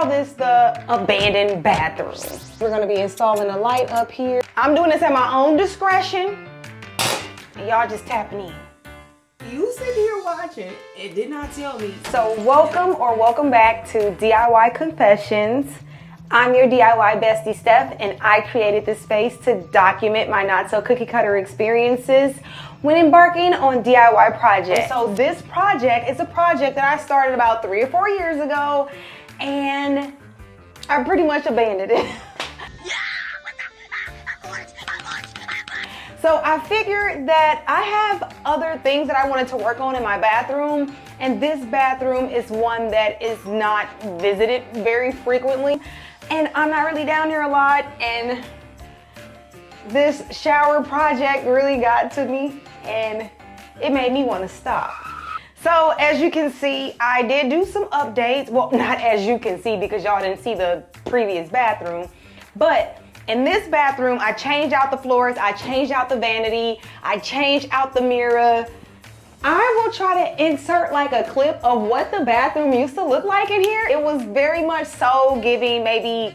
call this the abandoned bathroom. We're gonna be installing a light up here. I'm doing this at my own discretion. And y'all just tapping in. You sit here watching and did not tell me. So welcome back to DIY Confessions. I'm your DIY bestie, Steph, and I created this space to document my not so cookie cutter experiences when embarking on DIY projects. So this project is a project that I started about 3 or 4 years ago, and I pretty much abandoned it. So I figured that I have other things that I wanted to work on in my bathroom, and this bathroom is one that is not visited very frequently, and I'm not really down here a lot, and this shower project really got to me, and it made me want to stop. So as you can see, I did do some updates. Well, not as you can see because y'all didn't see the previous bathroom, but in this bathroom, I changed out the floors, I changed out the vanity, I changed out the mirror. I will try to insert like a clip of what the bathroom used to look like in here. It was very much so giving maybe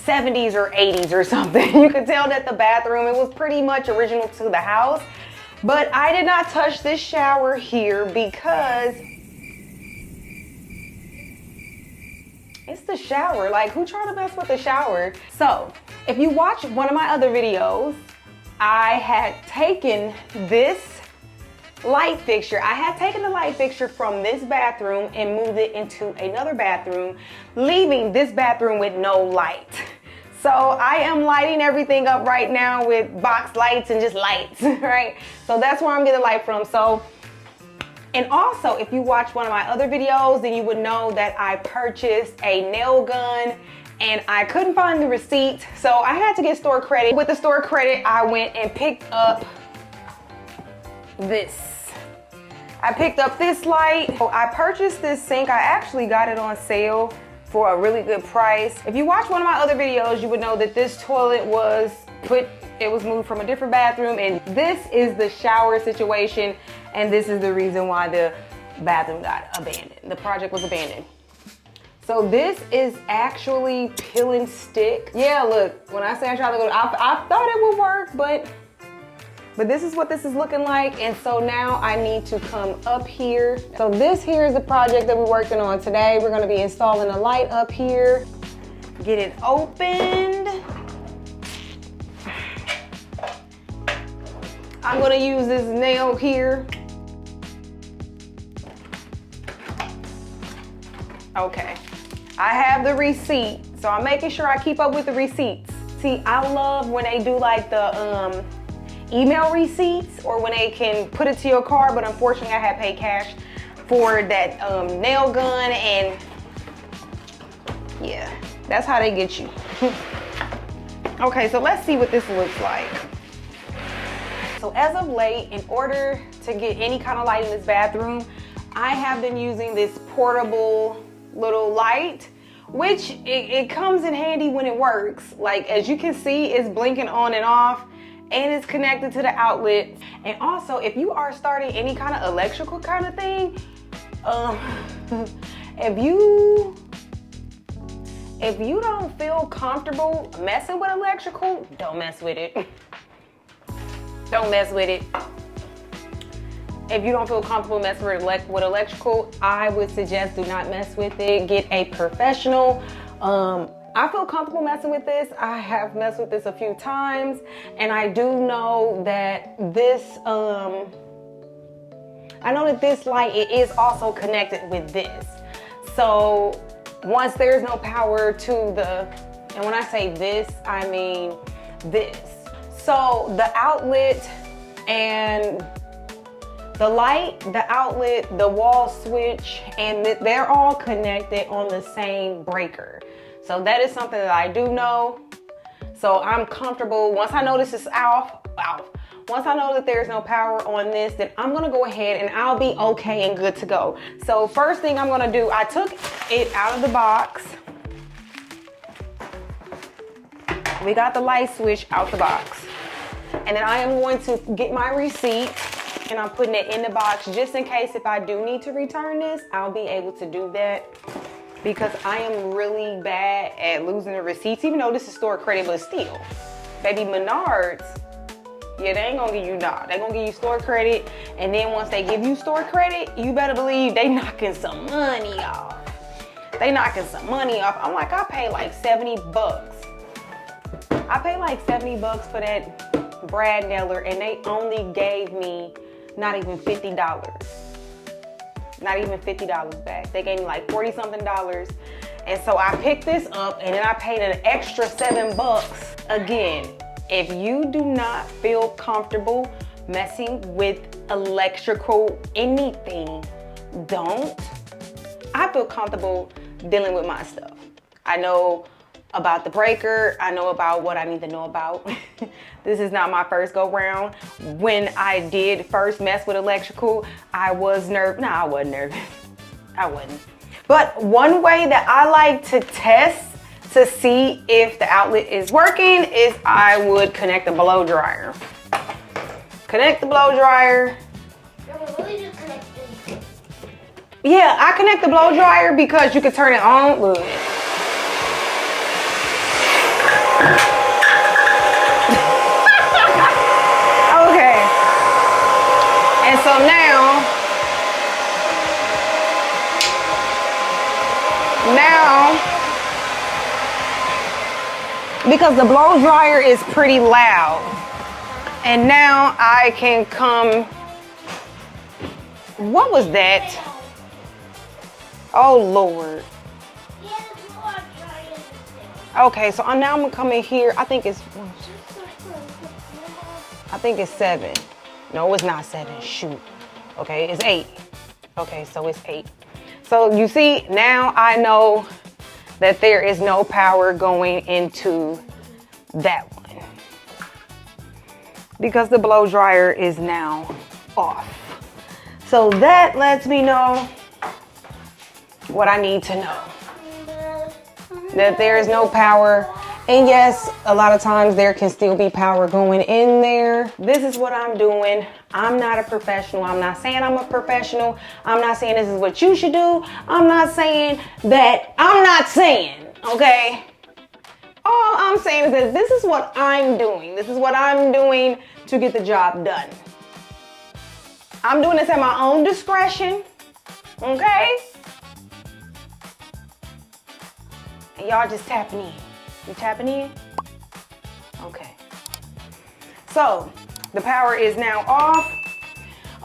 70s or 80s or something. You could tell that the bathroom, it was pretty much original to the house. But I did not touch this shower here because it's the shower. Like, who tried to mess with the shower? So, if you watch one of my other videos, I had taken this light fixture. I had taken the light fixture from this bathroom and moved it into another bathroom, leaving this bathroom with no light. So I am lighting everything up right now with box lights and just lights, right? So that's where I'm getting light from. So, and also, if you watch one of my other videos, then you would know that I purchased a nail gun and I couldn't find the receipt. So I had to get store credit. With the store credit, I went and picked up this. I picked up this light. So I purchased this sink. I actually got it on sale for a really good price. If you watch one of my other videos, you would know that this toilet was moved from a different bathroom, and this is the shower situation, and this is the reason why the bathroom got abandoned. The project was abandoned. So this is actually peel and stick. Yeah, look, when I say I tried to go, I thought it would work, but this is what this is looking like. And so now I need to come up here. So this here is the project that we're working on today. We're gonna be installing a light up here. Get it opened. I'm gonna use this nail here. Okay, I have the receipt. So I'm making sure I keep up with the receipts. See, I love when they do like the email receipts, or when they can put it to your car, but unfortunately I had paid cash for that nail gun, and yeah, that's how they get you. Okay, so let's see what this looks like. So as of late, in order to get any kind of light in this bathroom, I have been using this portable little light, which it comes in handy when it works. Like, as you can see, it's blinking on and off, and it's connected to the outlet. And also, if you are starting any kind of electrical kind of thing, if you don't feel comfortable messing with electrical, don't mess with it. Don't mess with it. If you don't feel comfortable messing with electrical, I would suggest do not mess with it. Get a professional. I feel comfortable messing with this. I have messed with this a few times, and I do know that this, I know that this light, it is also connected with this. So once there's no power to and when I say this, I mean this. So the outlet and the light, the outlet, the wall switch, and they're all connected on the same breaker. So that is something that I do know. So I'm comfortable. Once I know this is off, once I know that there's no power on this, then I'm gonna go ahead and I'll be okay and good to go. So first thing I'm gonna do, I took it out of the box. We got the light switch out the box. And then I am going to get my receipt, and I'm putting it in the box just in case if I do need to return this, I'll be able to do that. because I am really bad at losing the receipts, even though this is store credit, but still. Baby, Menards, yeah, they ain't gonna give you they gonna give you store credit, and then once they give you store credit, you better believe they knocking some money off. They knocking some money off. I'm like, I paid like 70 bucks. I paid like 70 bucks for that Brad Neller, and they only gave me not even $50. Not even $50 back. They gave me like 40 something dollars. And so I picked this up, and then I paid an extra 7 bucks. Again, if you do not feel comfortable messing with electrical anything, don't. I feel comfortable dealing with my stuff. I know about the breaker. I know about what I need to know about. This is not my first go round. When I did first mess with electrical, I was nervous. No, I wasn't nervous. I wasn't. But one way that I like to test to see if the outlet is working is I would connect the blow dryer. Connect the blow dryer. Yeah, I connect the blow dryer because you can turn it on. Look. Okay. And so now, because the blow dryer is pretty loud, and now I can come, what was that? Oh Lord. Okay, so now I'm gonna come in here. I think it's 7. No, it's not 7, shoot. Okay, it's 8. Okay, so it's 8. So you see, now I know that there is no power going into that one because the blow dryer is now off. So that lets me know what I need to know. That there is no power. And yes, a lot of times there can still be power going in there. This is what I'm doing. I'm not a professional. I'm not saying I'm a professional. I'm not saying this is what you should do. I'm not saying, okay? All I'm saying is that this is what I'm doing. This is what I'm doing to get the job done. I'm doing this at my own discretion, okay? And y'all just tapping in. You tapping in? Okay. So the power is now off.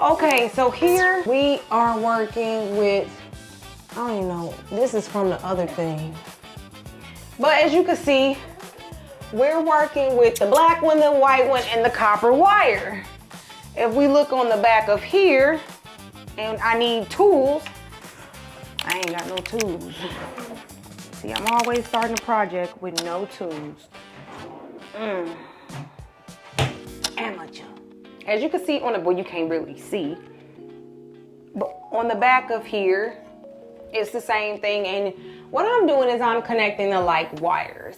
Okay, so here we are working with, I don't even know, this is from the other thing. But as you can see, we're working with the black one, the white one, and the copper wire. If we look on the back of here, and I need tools, I ain't got no tools. See, I'm always starting a project with no tools. Amateur. As you can see on the board, you can't really see. But on the back of here, it's the same thing. And what I'm doing is I'm connecting the like wires.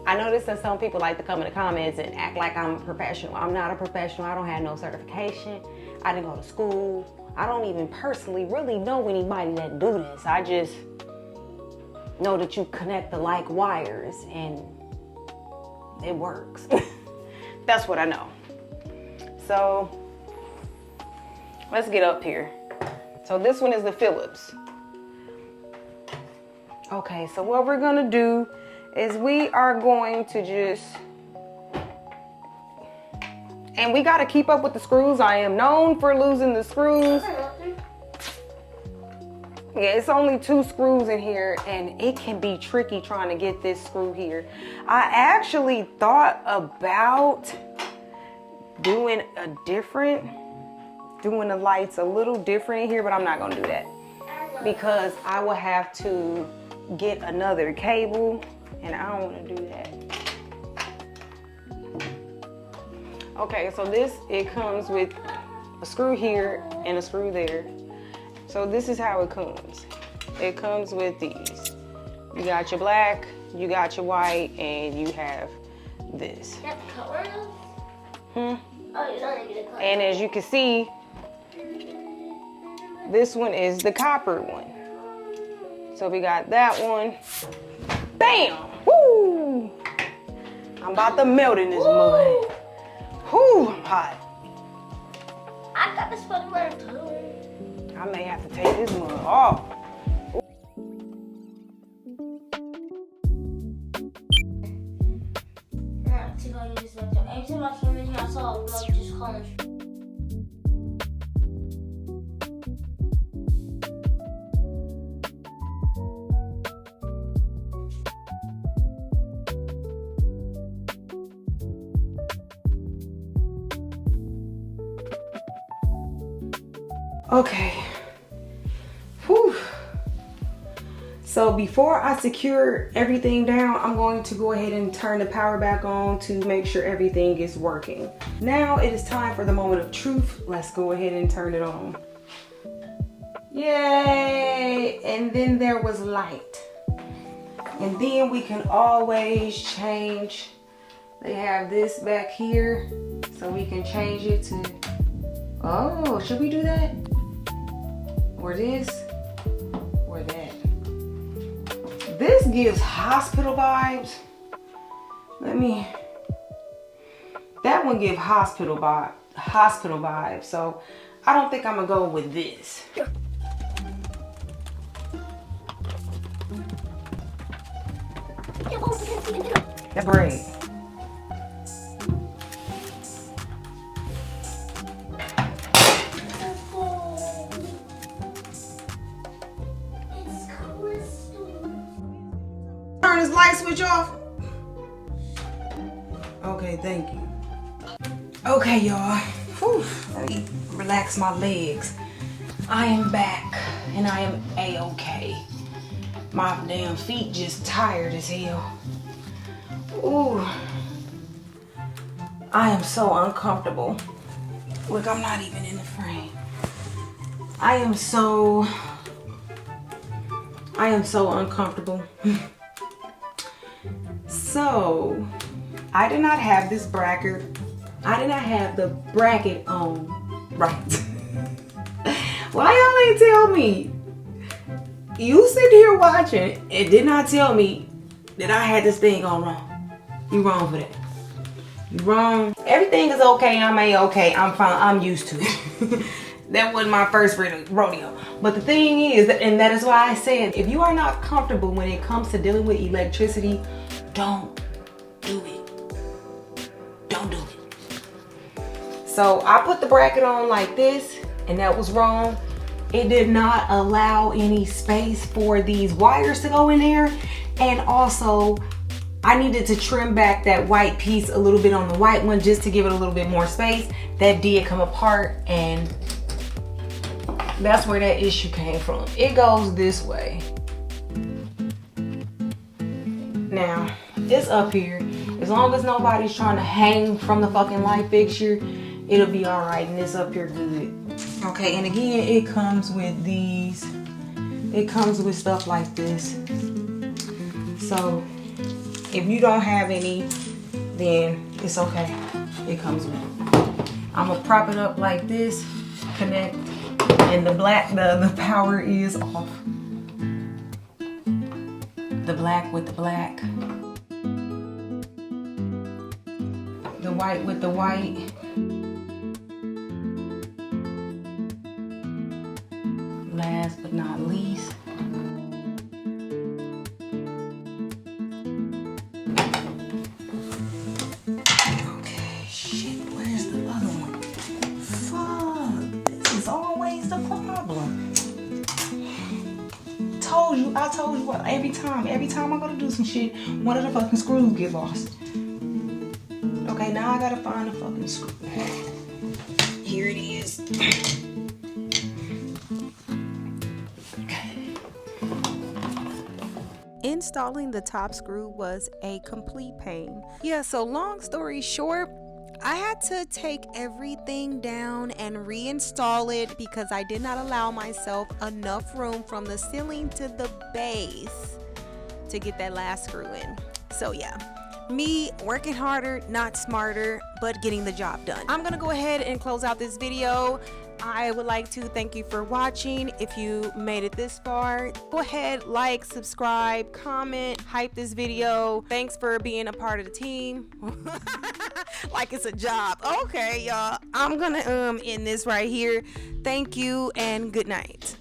I noticed that some people like to come in the comments and act like I'm a professional. I'm not a professional. I don't have no certification. I didn't go to school. I don't even personally really know anybody that do this. I just know that you connect the like wires and it works. That's what I know. So let's get up here. So this one is the Phillips. Okay, so what we're gonna do is we are going to just, and we gotta keep up with the screws. I am known for losing the screws. Yeah, it's only 2 screws in here, and it can be tricky trying to get this screw here. I actually thought about doing the lights a little different in here, but I'm not gonna do that because I will have to get another cable, and I don't wanna do that. Okay, so it comes with a screw here and a screw there. So this is how it comes. It comes with these. You got your black, you got your white, and you have this. You have to cut one of those? Oh, you're not gonna cut. And as you can see, this one is the copper one. So we got that one. Bam! Woo! I'm about to melt in this mud. Whoo, I'm hot. I got this funny word too. I may have to take this mud off. Every time I came in here, I saw a vlog just calling. Okay. Whew. So before I secure everything down, I'm going to go ahead and turn the power back on to make sure everything is working. Now it is time for the moment of truth. Let's go ahead and turn it on. Yay! And then there was light. And then we can always change. They have this back here, so we can change it to, oh, should we do that? Or this, or that. This gives hospital vibes. That one gives hospital vibes. So I don't think I'm gonna go with this. That's great. Turn this light switch off. Okay, thank you. Okay, y'all. Whew, let me relax my legs. I am back and I am A-okay. My damn feet just tired as hell. Ooh. I am so uncomfortable. Look, I'm not even in the frame. I am so uncomfortable. So, I did not have this bracket. I did not have the bracket on right. Why y'all ain't tell me? You sit here watching and did not tell me that I had this thing on wrong. You wrong for that. You wrong. Everything is okay. I'm A-okay. I'm fine. I'm used to it. That wasn't my first rodeo. But the thing is, and that is why I said, if you are not comfortable when it comes to dealing with electricity, don't do it. Don't do it. So I put the bracket on like this, and that was wrong. It did not allow any space for these wires to go in there. And also, I needed to trim back that white piece a little bit on the white one just to give it a little bit more space. That did come apart, and that's where that issue came from. It goes this way. Now, this up here, as long as nobody's trying to hang from the fucking light fixture, it'll be all right, and this up here good. Okay, and again, it comes with these. It comes with stuff like this. So, if you don't have any, then it's okay. It comes with it. I'm gonna prop it up like this, connect, and the power is off. The black with the black. The white with the white. Last but not least. Okay, shit, where's the other one? Fuck, this is always the problem. I told you what, every time I go to do some shit, one of the fucking screws get lost. Okay, now I gotta find the fucking screw. Here it is. Installing the top screw was a complete pain. Yeah, so long story short, I had to take everything down and reinstall it because I did not allow myself enough room from the ceiling to the base to get that last screw in. So yeah, me working harder, not smarter, but getting the job done. I'm gonna go ahead and close out this video. I would like to thank you for watching. If you made it this far, go ahead, like, subscribe, comment, hype this video. Thanks for being a part of the team. Like it's a job. Okay, y'all. I'm gonna end this right here. Thank you and good night.